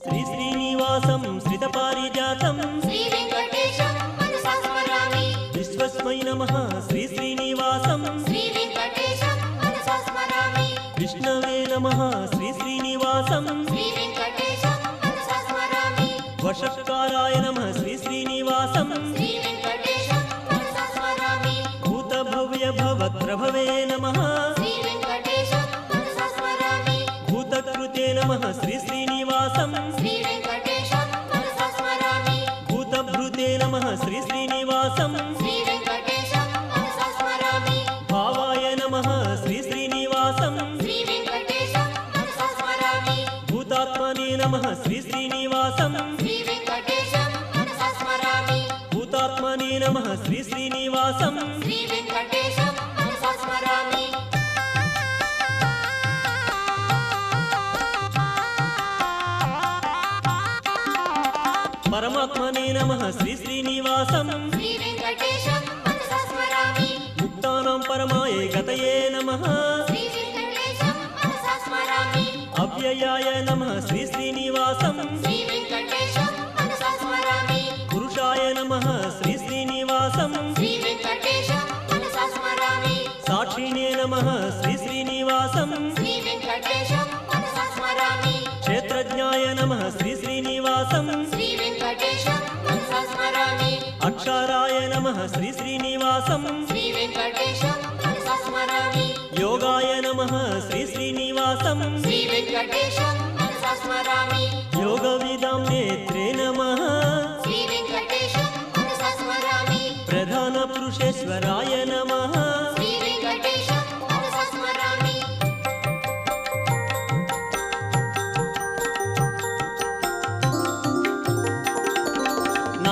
श्री श्रीनिवासं श्रितपारिजातं श्री वेंकटेशं मनसा स्मरामि विश्वस्मै नमः श्री श्रीनिवासं श्री वेंकटेशं मनसा स्मरामि विष्णवे नमः श्री श्रीनिवासं श्री वेंकटेशं मनसा स्मरामि वषट्काराय नमः श्री श्रीनिवासं श्री वेंकटेशं मनसा स्मरामि भूतभव्य भवत्प्रभवे नमः श्री वेंकटेशं मनसा स्मरामि भूतकृते नमः श्री श्रीनिवासं श्री वेंकटेशं मनसा स्मरामि भूतभृते नमः श्री श्रीनिवासं श्री वेंकटेशं मनसा स्मरामि भावाय नमः श्री श्रीनिवासं श्री वेंकटेशं मनसा स्मरामि भूतात्मने नमः श्री श्रीनिवासं श्री वेंकटेशं मनसा स्मरामि भूतात्मने नमः श्री श्रीनिवासं श्री वेंकटेशं मनसा स्मरामि परमात्मने नमः श्री श्रीनिवासं श्री वेंकटेशं मनसा स्मरामि मुक्तानां परमाय गतये नमः श्री वेंकटेशं मनसा स्मरामि अव्ययाय नमः श्री श्रीनिवासं श्री वेंकटेशं मनसा स्मरामि पुरुषाय नमः श्री श्रीनिवासं श्री वेंकटेशं मनसा स्मरामि साक्षिणे नमः श्री श्रीनिवासं श्री वेंकटेशं मनसा स्मरामि क्षेत्रज्ञाय नमः श्री श्रीनिवासं श्री वेंकटेशं मनसा स्मरामि अक्षराय नमः श्री श्रीनिवासं श्री वेंकटेशं मनसा स्मरामि योगाय नमः श्री श्रीनिवासं श्री वेंकटेशं मनसा स्मरामि योगविदां नेत्रे नमः श्री वेंकटेशं मनसा स्मरामि प्रधानपुरुषेश्वराय नमः श्री वेंकटेशं मनसा स्मरामि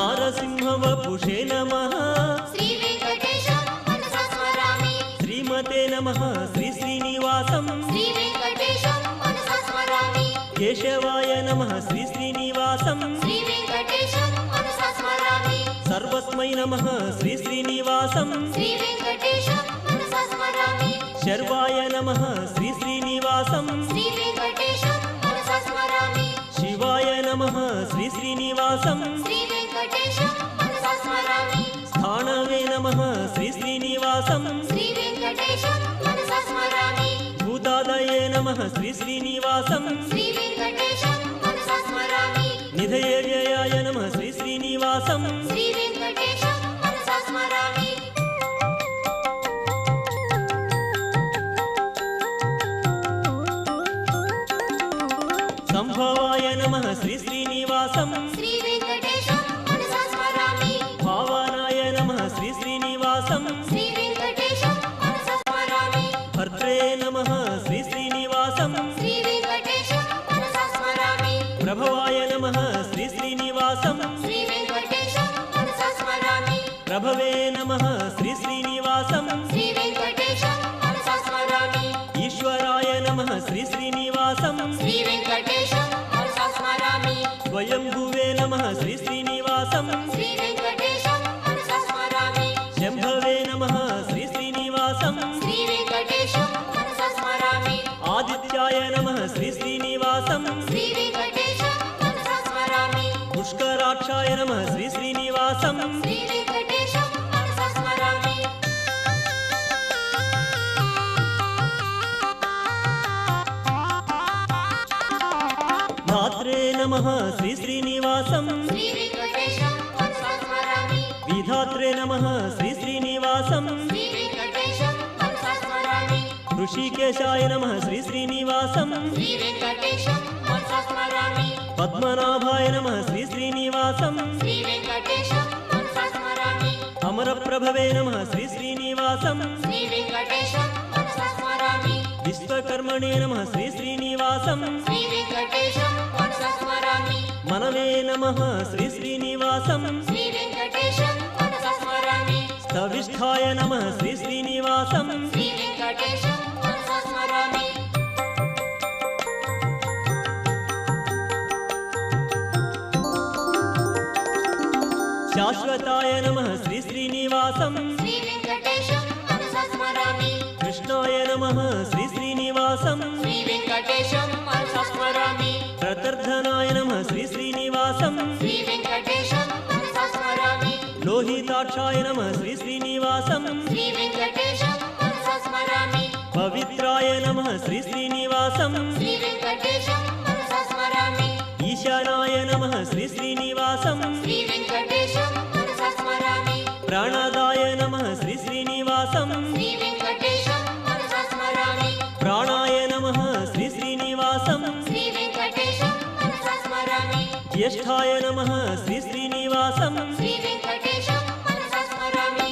नारसिंहवपुषे नमः श्री वेंकटेशं मनसा स्मरामि श्रीमते नमः श्री श्रीनिवासं श्री वेंकटेशं मनसा स्मरामि केशवाय नमः श्री श्रीनिवासं श्री वेंकटेशं मनसा स्मरामि सर्वस्मै नमः श्री श्रीनिवासं श्री वेंकटेशं मनसा स्मरामि शर्वाय नमः श्री श्रीनिवासं श्री वेंकटेशं मनसा स्मरामि शिवाय नमः श्री श्रीनिवासं श्री वेंकटेशं मनसा स्मरामि स्थाणवे नमः श्री श्रीनिवासं श्री वेंकटेशं मनसा स्मरामि भूतादये नमः श्री श्रीनिवासं श्री वेंकटेशं मनसा स्मरामि निधये व्ययाय नमः श्री श्रीनिवासं श्री वेंकटेशं मनसा स्मरामि संभवाय नमः श्री श्रीनिवासं श्री वेंकटेशं मनसा स्मरामि भावानाय नमः श्री श्रीनिवासं श्री वेंकटेशं मनसा स्मरामि भर्त्रे नमः श्री श्रीनिवासं श्री वेंकटेशं मनसा स्मरामि प्रभवाय नमः श्री श्रीनिवासं श्री वेंकटेशं मनसा स्मरामि प्रभवे नमः श्री श्रीनिवासं श्री वेंकटेशं मनसा स्मरामि ईश्वराय नमः श्री श्रीनिवासं श्री वेंकटेशं मनसा स्मरामि स्वयंभुवे नमः श्री श्रीनिवासं श्री वेंकटेशं मनसा स्मरामि शंभवे नमः श्री श्रीनिवासं श्री वेंकटेशं मनसा स्मरामि आदित्याय नमः श्री श्रीनिवासं श्री वेंकटेशं मनसा स्मरामि पुष्कराक्षाय नमः श्री श्रीनिवासं श्री वेंकटेशं मनसा स्मरामि धात्रे नमः श्री श्रीनिवासं श्री वेंकटेशं मनसा स्मरामि विधात्रे नमः श्री श्रीनिवासं श्री वेंकटेशं मनसा स्मरामि ऋषिकेशाय नमः श्री श्रीनिवासं श्री वेंकटेशं मनसा स्मरामि पद्मनाभाय नमः श्री श्रीनिवासं श्री वेंकटेशं मनसा स्मरामि अमरप्रभवे नमः श्री श्रीनिवासं श्री वेंकटेशं मनसा स्मरामि विश्वकर्मणे नमः श्री श्रीनिवासं श्री वेंकटेशं मनसा स्मरामि मनवे नमः श्री श्रीनिवासं श्री वेंकटेशं मनसा स्मरामि स्तविष्ठाय नमः श्री श्रीनिवासं श्री वेंकटेशं मनसा स्मरामि शाश्वताय नमः श्री श्रीनिवासं श्री वेंकटेशं मनसा स्मरामि कृष्णाय नमः श्री श्रीनिवासं श्री वेंकटेशं मनसा स्मरामि प्रतर्धनाय नमः శ్రీశ్రీనివాసం శ్రీ వెంకటేశం మనసా స్మరామి లోహితాక్షాయ నమః శ్రీ శ్రీనివాసం శ్రీ వెంకటేశం మనసా స్మరామి పవిత్రాయ నమః శ్రీ శ్రీనివాసం శ్రీ వెంకటేశం మనసా స్మరామి ఈశానాయ నమః శ్రీ శ్రీనివాసం శ్రీ వెంకటేశం మనసా స్మరామి ప్రాణదాయ నమః శ్రీ శ్రీనివాసం శ్రీ వెంకటేశం మనసా స్మరామి ప్రాణాయ నమః శ్రీ శ్రీనివాసం శ్రీ వెంకటేశం మనసా స్మరామి జ్యేష్ఠాయ నమః శ్రీ శ్రీనివాసం శ్రీ వెంకటేశం మనసా స్మరామి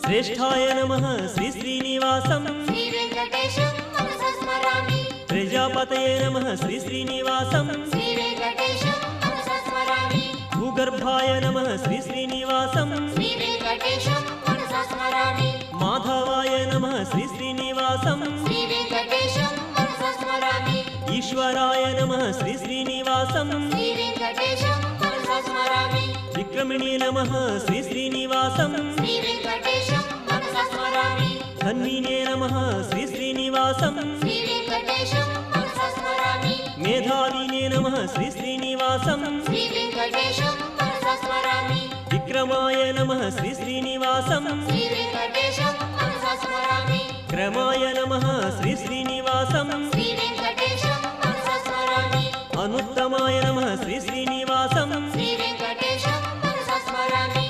శ్రేష్ఠాయ నమః శ్రీ శ్రీనివాసం శ్రీ వెంకటేశం మనసా స్మరామి ప్రజాపతయే నమః శ్రీ శ్రీనివాసం శ్రీ వెంకటేశం మనసా స్మరామి భూగర్భాయ నమః శ్రీ శ్రీనివాసం శ్రీ వెంకటేశం మనసా స్మరామి మాధవాయ నమః శ్రీ శ్రీనివాసం శ్రీ వెంకటేశం మనసా స్మరామి ఈశ్వరాయ నమః శ్రీ శ్రీనివాసం శ్రీ వెంకటేశం మనసా స్మరామి విక్రమిణే నమః శ్రీ శ్రీనివాసం శ్రీ వెంకటేశం మనసా స్మరామి ధన్వినే నమః శ్రీ శ్రీనివాసం శ్రీ వెంకటేశం మనసా స్మరామి మేధావినే నమః శ్రీ శ్రీనివాసం శ్రీ వెంకటేశం మనసా స్మరామి విక్రమాయ నమః శ్రీ శ్రీనివాసం శ్రీ వెంకటేశం మనసా స్మరామి క్రమాయ నమః శ్రీ శ్రీనివాసం శ్రీ వెంకటేశం మనసా స్మరామి అనుత్తమాయ నమః శ్రీ శ్రీనివాసం శ్రీ వెంకటేశం మనసా స్మరామి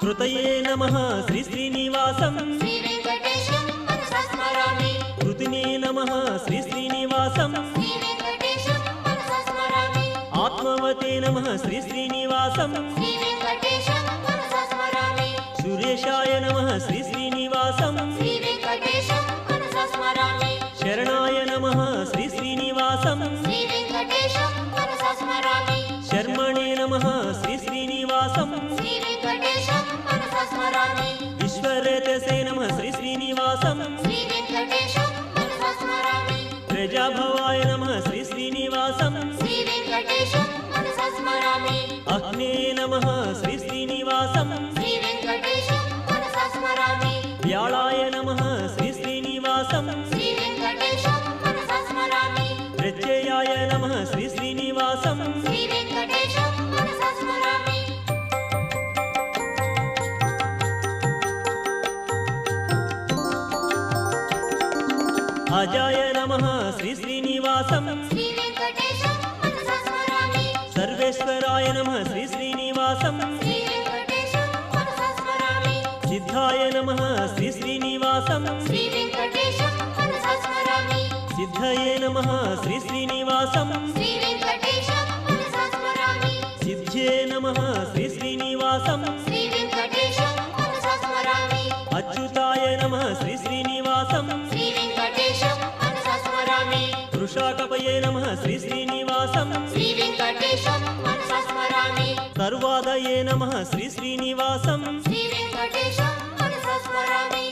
కృతయే నమః శ్రీ శ్రీనివాసం శ్రీ వెంకటేశం మనసా స్మరామి కృతినే నమః శ్రీ శ్రీనివాసం శ్రీ వెంకటేశం మనసా స్మరామి ఆత్మవతే నమః శ్రీ శ్రీనివాసం శ్రీ వెంకటేశం మనసా స్మరామి సురేశాయ నమః శ్రీ శ్రీనివాసం శ్రీ వెంకటేశం మనసా స్మరామి శరణాయ నమః శ్రీ శ్రీనివాసం శ్రీ వెంకటేశం మనసా స్మరామి శర్మణే నమః శ్రీ శ్రీనివాసం శ్రీ వెంకటేశం మనసా స్మరామి విశ్వరేతసే నమః శ్రీ శ్రీనివాసం శ్రీ వెంకటేశం మనసా స్మరామి ప్రజాభవాయ నమః శ్రీ శ్రీనివాసం శ్రీ వెంకటేశం మనసా స్మరామి అగ్నే నమః శ్రీ శ్రీనివాసం శ్రీ వెంకటేశం మనసా స్మరామి వ్యాళాయ నమః శ్రీ శ్రీనివాసం శ్రీ వెంకటేశం మనసా స్మరామి ప్రత్యయాయ నమః శ్రీ శ్రీనివాసం శ్రీ వెంకటేశం మనసా స్మరామి అజాయ నమః శ్రీ శ్రీనివాసం శ్రీ వెంకటేశం మనసా స్మరామి సర్వేశ్వరాయ నమః శ్రీ శ్రీనివాసం శ్రీ వెంకటేశం మనసా స్మరామి సిద్ధాయ నమః శ్రీ శ్రీనివాసం శ్రీ వెంకటేశం మనసా స్మరామి సిద్ధయే నమః శ్రీ శ్రీనివాసం శ్రీ వెంకటేశం మనసా స్మరామి సిద్ధ్యే నమః శ్రీ శ్రీనివాసం శ్రీ వెంకటేశం మనసా స్మరామి అచ్యుతాయ నమః శ్రీ శ్రీనివాసం శ్రీ వెంకటేశం మనసా స్మరామి వృషాకపయే నమః శ్రీ శ్రీనివాసం శ్రీ వెంకటేశం మనసా స్మరామి సర్వాదయే నమః శ్రీ శ్రీనివాసం శ్రీ వెంకటేశం మనసా స్మరామి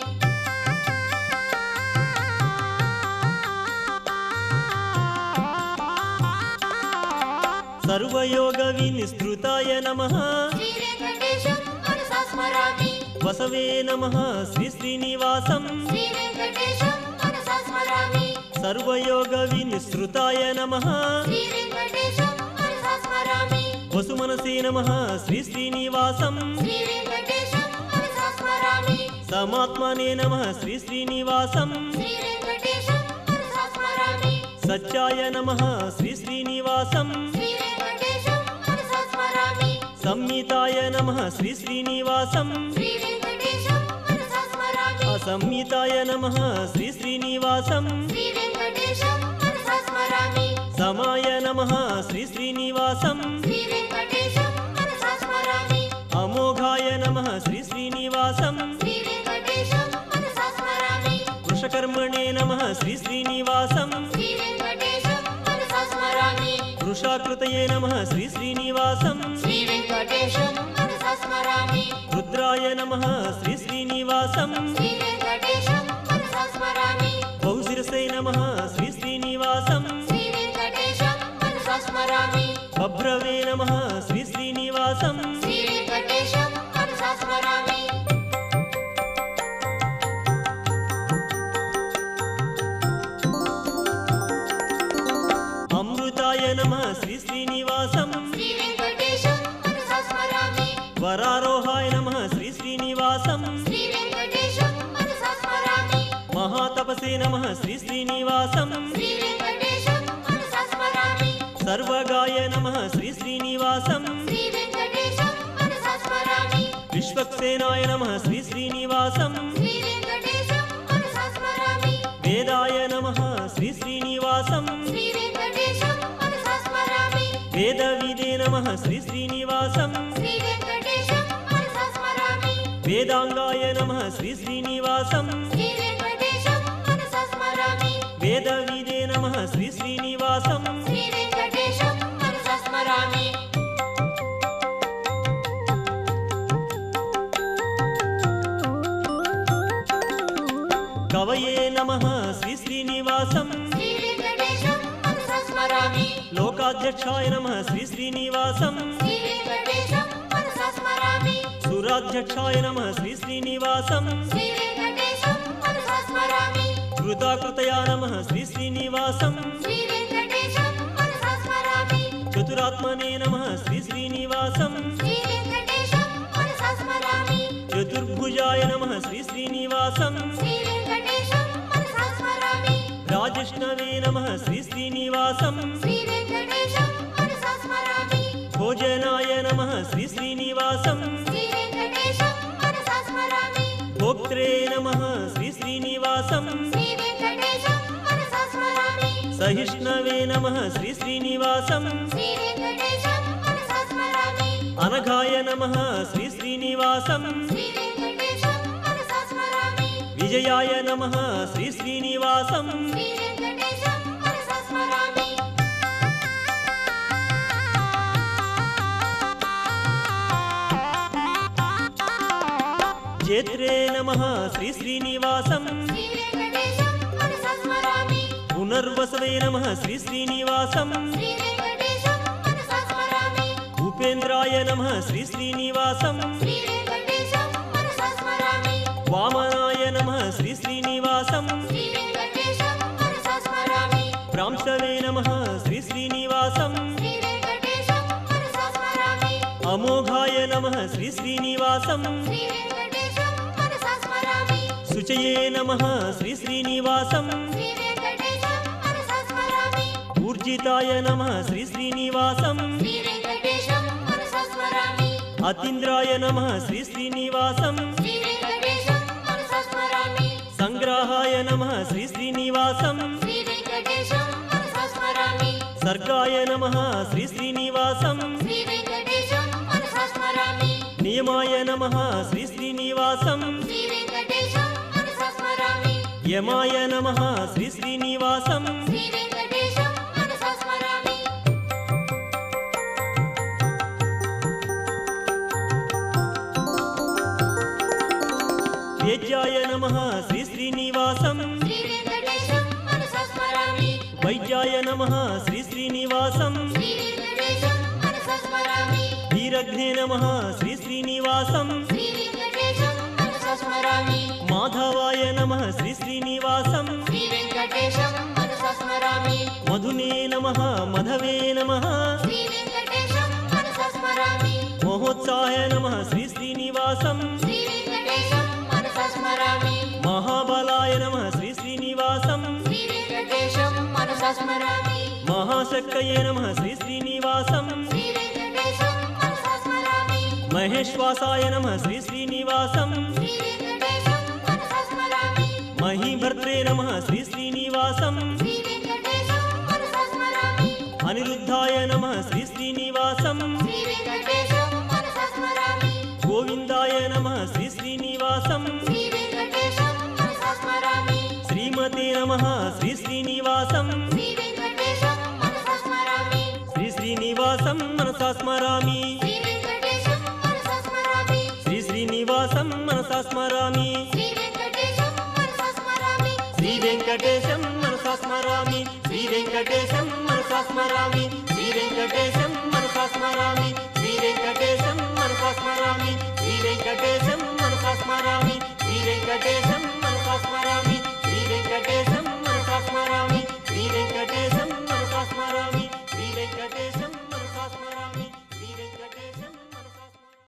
సర్వయోగ వినిస్తృతాయ నమః శ్రీ వెంకటేశం మనసా స్మరామి వసవే నమః శ్రీ శ్రీనివాసం శ్రీ వెంకటేశం మనసా స్మరామి సర్వయోగ వినిస్తృతాయ నమః శ్రీ వెంకటేశం మనసా స్మరామి వసుమనసే నమః శ్రీ శ్రీనివాసం శ్రీ వెంకటేశం మనసా స్మరామి సమాత్మనే నమః శ్రీ శ్రీనివాసం శ్రీ వెంకటేశం మనసా స్మరామి సత్యాయ నమః శ్రీ శ్రీనివాసం శ్రీ వెంకటేశం మనసా స్మరామి సంహితాయ నమః శ్రీ శ్రీనివాసం శ్రీ వెంకటేశం మనసా స్మరామి అసంహితాయ నమః శ్రీ శ్రీనివాసం శ్రీ వెంకటేశం మనసా స్మరామి సమాయ నమః శ్రీ శ్రీనివాసం శ్రీ వెంకటేశం మనసా స్మరామి అమోఘాయ నమః శ్రీ శ్రీనివాసం శ్రీ వెంకటేశం మనసా స్మరామి వృషకర్మణే నమః శ్రీ శ్రీనివాసం శ్రీ వెంకటేశం మనసా స్మరామి వృషాకృతయే నమః శ్రీ శ్రీనివాసం శ్రీ వెంకటేశం మనసా స్మరామి రుద్రాయ నమః శ్రీ శ్రీనివాసం శ్రీ వెంకటేశం మనసా స్మరామి బహుశిరసే నమః శ్రీ శ్రీనివాసం శ్రీ వెంకటేశం మనసా స్మరామి బభ్రవే నమః శ్రీ శ్రీనివాసం नमः श्री श्रीनिवासं श्री वेङ्कटेशं मनसा स्मरामि सर्वगाय नमः श्री श्रीनिवासं श्री वेङ्कटेशं मनसा स्मरामि विश्वक्सेनाय नमः श्री श्रीनिवासं श्री वेङ्कटेशं मनसा स्मरामि वेदाय नमः श्री श्रीनिवासं श्री वेङ्कटेशं मनसा स्मरामि वेदविदे नमः श्री श्रीनिवासं श्री वेङ्कटेशं मनसा स्मरामि वेदांगाय नमः श्री श्रीनिवासं श्री वेङ्कटेशं मनसा स्मरामि वेदविदे नमः श्री श्रीनिवासं श्री वेङ्कटेशं मनसा स्मरामि कवये नमः श्री श्रीनिवासं श्री वेङ्कटेशं मनसा स्मरामि लोकाध्यक्षाय नमः श्री श्रीनिवासं श्री वेङ्कटेशं मनसा स्मरामि सुराध्यक्षाय नमः श्री श्रीनिवासं श्री वेङ्कटेशं मनसा स्मरामि कृताकृतया नमः श्री श्रीनिवासं श्री वेङ्कटेशं मनसा स्मरामि चतुरात्मने नमः श्री श्रीनिवासं श्री वेङ्कटेशं मनसा स्मरामि चतुर्भुजाय नमः श्री श्रीनिवासं श्री वेङ्कटेशं मनसा स्मरामि राजिष्णवे नमः श्री श्रीनिवासं श्री वेङ्कटेशं मनसा स्मरामि भोजनाय नमः श्री श्रीनिवासं श्री वेङ्कटेशं मनसा स्मरामि भोक्त्रे नमः श्री श्रीनिवासं श्री वेङ्कटेशं मनसा स्मरामि सहिष्णवे नमः श्री श्रीनिवासं श्री वेङ्कटेशं मनसा स्मरामि अनघाय नमः श्री श्रीनिवासं श्री वेङ्कटेशं मनसा स्मरामि विजयाय नमः श्री श्रीनिवासं श्री वेङ्कटेशं मनसा स्मरामि जेत्रे नमः श्री श्रीनिवासं श्री वेङ्कटेशं मनसा स्मरामि पुनर्वसवे नमः श्री श्रीनिवासं श्री वेङ्कटेशं मनसा स्मरामि भूपेन्द्राय नमः श्री श्रीनिवासं श्री वेङ्कटेशं मनसा स्मरामि वामनाय नमः श्री श्रीनिवासं श्री वेङ्कटेशं मनसा स्मरामि प्रांशवे नमः श्री श्रीनिवासं श्री वेङ्कटेशं मनसा स्मरामि अमोघाय नमः श्री श्रीनिवासं श्री वेङ्कटेशं मनसा स्मरामि शुचये नमः श्री श्रीनिवासं श्री वेङ्कटेशं मनसा स्मरामि ऊर्जिताय नमः श्री श्रीनिवासं श्री वेङ्कटेशं मनसा स्मरामि अतीन्द्राय नमः श्री श्रीनिवासं श्री वेङ्कटेशं मनसा स्मरामि संग्राहाय नमः श्री श्रीनिवासं श्री वेङ्कटेशं मनसा स्मरामि सर्गाय नमः श्री श्रीनिवासं श्री वेङ्कटेशं मनसा स्मरामि नियमाय नमः श्री श्रीनिवासं श्री वेङ्कटेशं मनसा स्मरामि यमाय नमः श्री श्रीनिवासं श्री वेङ्कटेशं मनसा स्मरामि वेद्याय नमः श्री श्रीनिवासं श्री वेङ्कटेशं मनसा स्मरामि वैद्याय नमः श्री श्रीनिवासं श्री वेङ्कटेशं मनसा स्मरामि वीरघ्ने नमः श्री श्रीनिवासं श्री वेङ्कटेशं मनसा स्मरामि माधवाय नमः श्री श्रीनिवासं श्री वेङ्कटेशं मनसा स्मरामि मधुने नमः मधवे नमः श्री वेङ्कटेशं मनसा स्मरामि महोत्साहाय नमः श्री श्रीनिवासं श्री वेङ्कटेशं मनसा स्मरामि महाबलाय नमः श्री श्रीनिवासं श्री वेङ्कटेशं मनसा स्मरामि महाशक्तये नमः श्री श्रीनिवासं श्री वेङ्कटेशं मनसा स्मरामि महेश्वासाय नमः श्री श्रीनिवासं श्री वेङ्कटेशं मनसा स्मरामि महीभर्त्रे नमः श्री श्रीनिवासं श्री वेङ्कटेशं मनसा स्मरामि अनिरुद्धाय नमः श्री श्रीनिवासं श्री वेङ्कटेशं मनसा स्मरामि गोविन्दाय नमः श्री श्रीनिवासं श्री वेङ्कटेशं मनसा स्मरामि श्रीमते नमः श्री श्रीनिवासं श्री वेङ्कटेशं मनसा स्मरामि श्री श्रीनिवासं मनसा स्मरामि श्री वेङ्कटेशं मनसा स्मरामि श्री श्रीनिवासं मनसा स्मरामि श्री वेङ्कटेशं मनसा स्मरामि श्री वेङ्कटेशं मनसा स्मरामि श्री वेङ्कटेशं मनसा स्मरामि श्री वेङ्कटेशं मनसा स्मरामि श्री वेङ्कटेशं मनसा स्मरामि श्री वेङ्कटेशं मनसा स्मरामि श्री वेङ्कटेशं मनसा स्मरामि